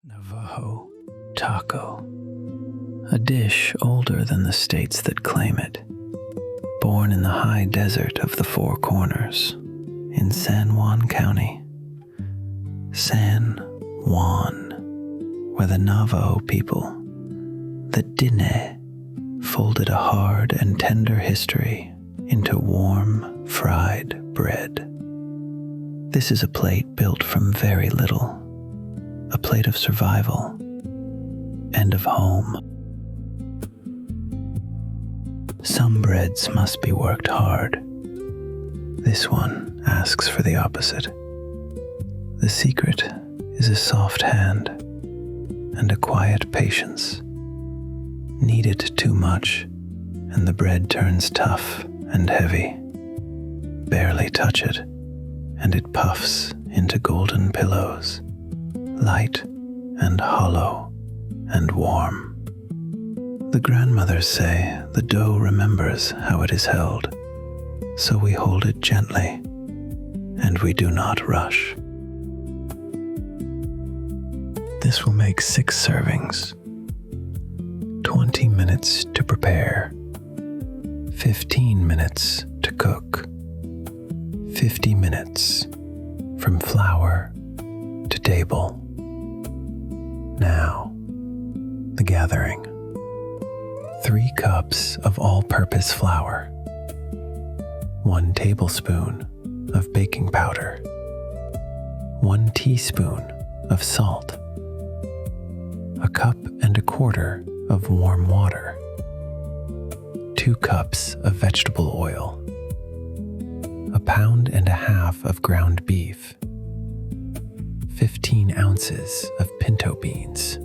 Navajo Taco, a dish older than the states that claim it, born in the high desert of the Four Corners in San Juan County. San Juan, where the Navajo people, the Diné, folded a hard and tender history into warm, fried bread. This is a plate built from very little, a plate of survival and of home. Some breads must be worked hard. This one asks for the opposite. The secret is a soft hand and a quiet patience. Knead it too much, and the bread turns tough and heavy. Barely touch it, and it puffs into golden pillows, light and hollow and warm. The grandmothers say the dough remembers how it is held, so we hold it gently, and we do not rush. This will make 6 servings. 20 minutes to prepare, 15 minutes to cook, 50 minutes from flour to table. Now, the gathering. 3 cups of all-purpose flour, 1 tablespoon of baking powder, 1 teaspoon of salt, 1.25 cups of warm water, 2 cups of vegetable oil, 1.5 pounds of ground beef, 15 ounces of pinto beans,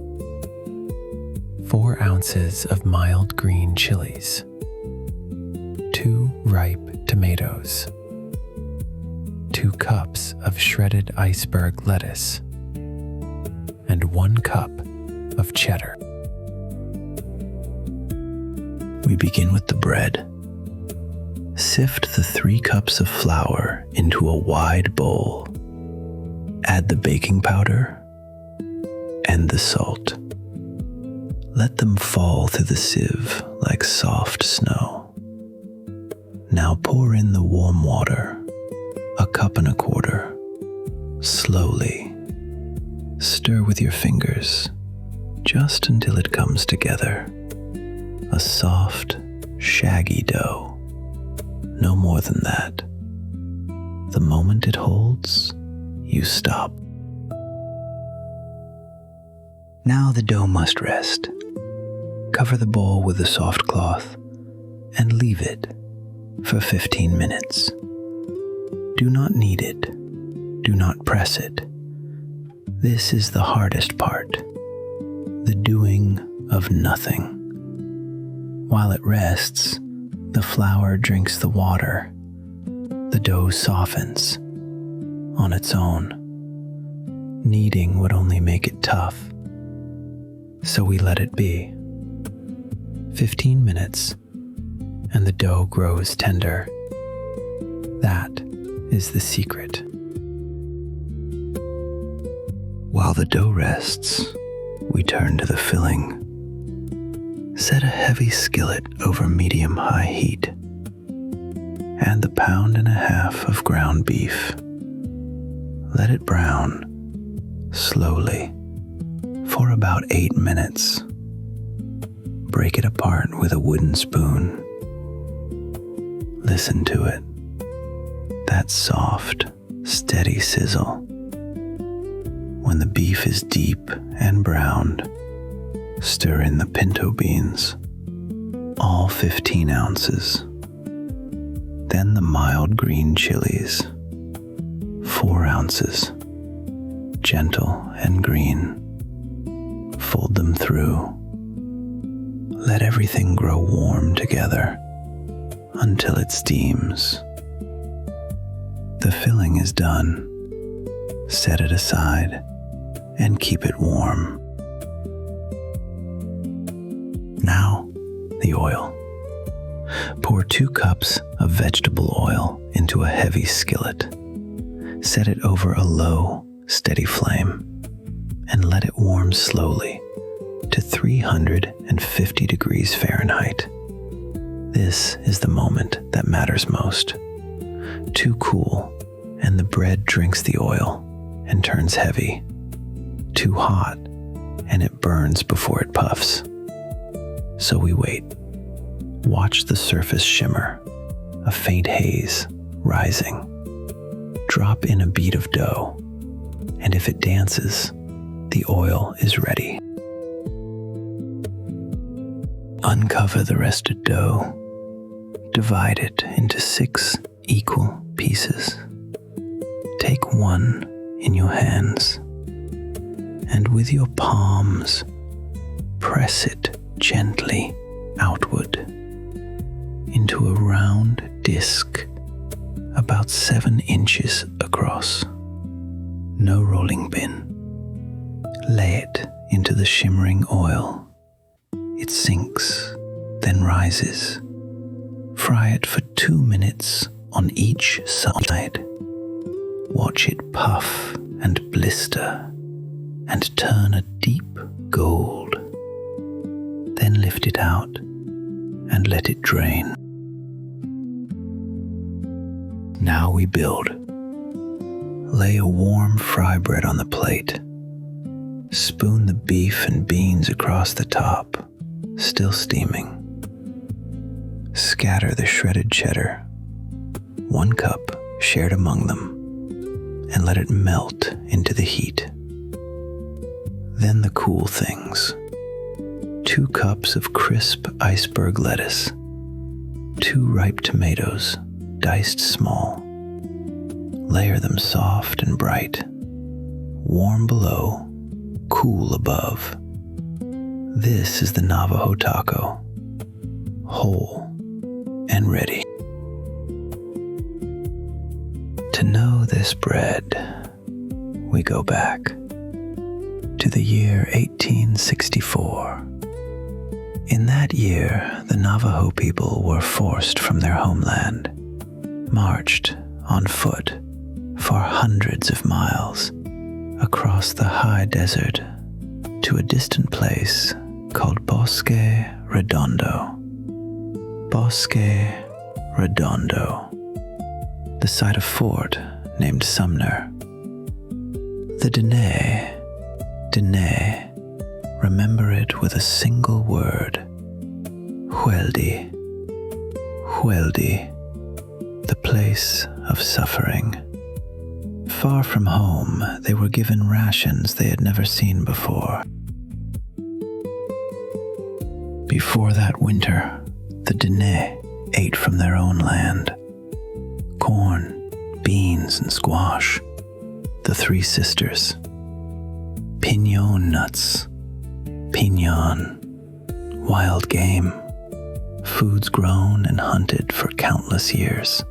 4 ounces of mild green chilies, 2 ripe tomatoes, 2 cups of shredded iceberg lettuce, and 1 cup of cheddar. We begin with the bread. Sift the 3 cups of flour into a wide bowl. Add the baking powder and the salt. Let them fall through the sieve like soft snow. Now pour in the warm water, 1.25 cups, slowly. Stir with your fingers just until it comes together. A soft, shaggy dough. No more than that. The moment it holds, you stop. Now the dough must rest. Cover the bowl with a soft cloth and leave it for 15 minutes. Do not knead it. Do not press it. This is the hardest part, the doing of nothing. While it rests, the flour drinks the water. The dough softens on its own. Kneading would only make it tough, so we let it be. 15 minutes, and the dough grows tender. That is the secret. While the dough rests, we turn to the filling. Set a heavy skillet over medium-high heat. Add the 1.5 pounds of ground beef. Let it brown slowly for about 8 minutes. Break it apart with a wooden spoon. Listen to it. That soft, steady sizzle. When the beef is deep and browned, stir in the pinto beans, all 15 ounces. Then the mild green chilies, 4 ounces, gentle and green. Fold them through. Let everything grow warm together until it steams. The filling is done. Set it aside and keep it warm. Now, the oil. Pour 2 cups of vegetable oil into a heavy skillet. Set it over a low, steady flame and let it warm warms slowly to 350 degrees Fahrenheit. This is the moment that matters most. Too cool, and the bread drinks the oil and turns heavy. Too hot, and it burns before it puffs. So we wait. Watch the surface shimmer, a faint haze rising. Drop in a bead of dough, and if it dances, the oil is ready. Uncover the rested dough. Divide it into 6 equal pieces. Take one in your hands, and with your palms, press it gently outward into a round disc about 7 inches across. No rolling pin. Lay it into the shimmering oil. It sinks, then rises. Fry it for 2 minutes on each side. Watch it puff and blister and turn a deep gold. Then lift it out and let it drain. Now we build. Lay a warm fry bread on the plate. Spoon the beef and beans across the top, still steaming. Scatter the shredded cheddar, 1 cup shared among them, and let it melt into the heat. Then the cool things. 2 cups of crisp iceberg lettuce, 2 ripe tomatoes, diced small. Layer them soft and bright, warm below, cool above. This is the Navajo Taco, whole and ready. To know this bread, we go back to the year 1864. In that year, the Navajo people were forced from their homeland, marched on foot for hundreds of miles across the high desert to a distant place called Bosque Redondo. Bosque Redondo, the site of fort named Sumner. The Dene, remember it with a single word: Hueldi, the place of suffering. Far from home, they were given rations they had never seen before. Before that winter, the Dene ate from their own land. Corn, beans, and squash. The 3 sisters. Piñon nuts. Piñon. Wild game. Foods grown and hunted for countless years.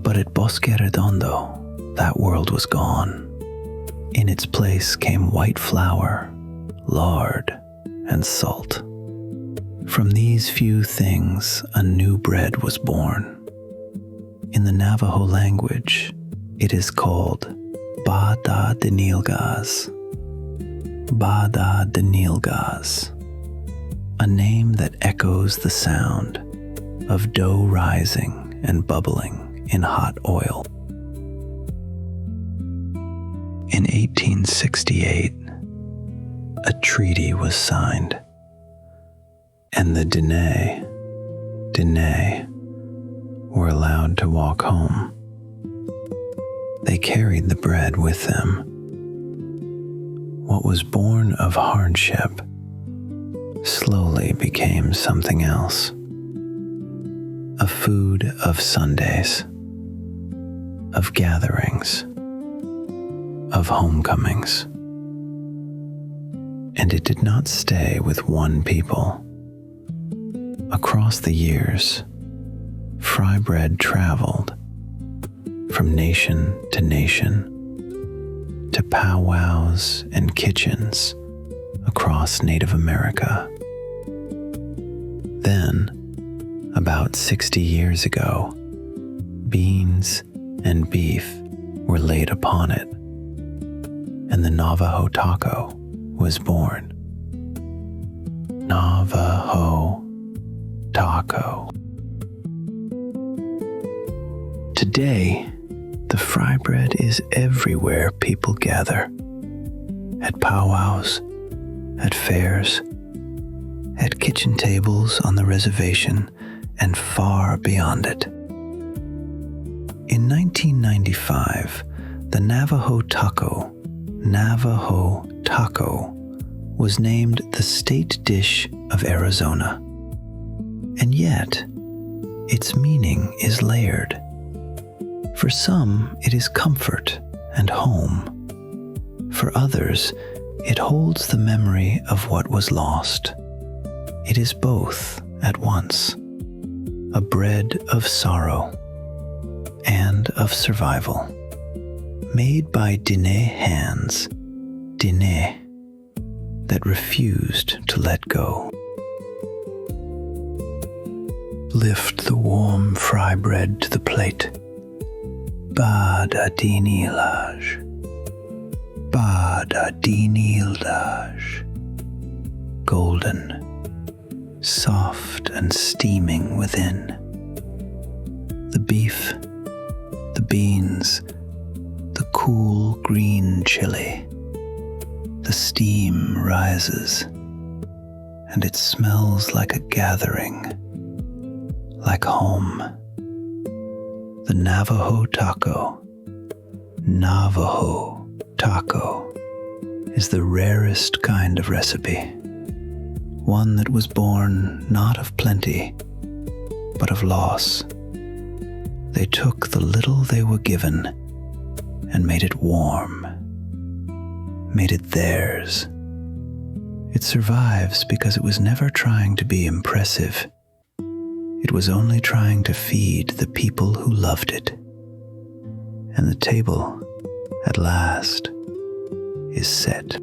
But at Bosque Redondo, that world was gone. In its place came white flour, lard, and salt. From these few things, a new bread was born. In the Navajo language, it is called Bada de Nilgaz. Bada de Nilgaz, a name that echoes the sound of dough rising and bubbling in hot oil. In 1868, a treaty was signed, and the Dene were allowed to walk home. They carried the bread with them. What was born of hardship slowly became something else. A food of Sundays, of gatherings, of homecomings. And it did not stay with one people. Across the years, fry bread traveled from nation to powwows and kitchens across Native America. Then, about 60 years ago, beans and beef were laid upon it, and the Navajo Taco was born. Navajo Taco. Today, the fry bread is everywhere people gather. At powwows, at fairs, at kitchen tables on the reservation, and far beyond it. In 1995, the Navajo Taco, Navajo Taco, was named the state dish of Arizona. And yet, its meaning is layered. For some, it is comfort and home. For others, it holds the memory of what was lost. It is both at once, a bread of sorrow and of survival, made by Diné hands, Diné, that refused to let go. Lift the warm fry bread to the plate. Bad adinilaj, bad adinilaj. Golden, soft and steaming within. The beef, the beans, the cool green chili. The steam rises, and it smells like a gathering, like home. The Navajo Taco, Navajo Taco, is the rarest kind of recipe, one that was born not of plenty, but of loss. They took the little they were given and made it warm, made it theirs. It survives because it was never trying to be impressive. It was only trying to feed the people who loved it. And the table, at last, is set.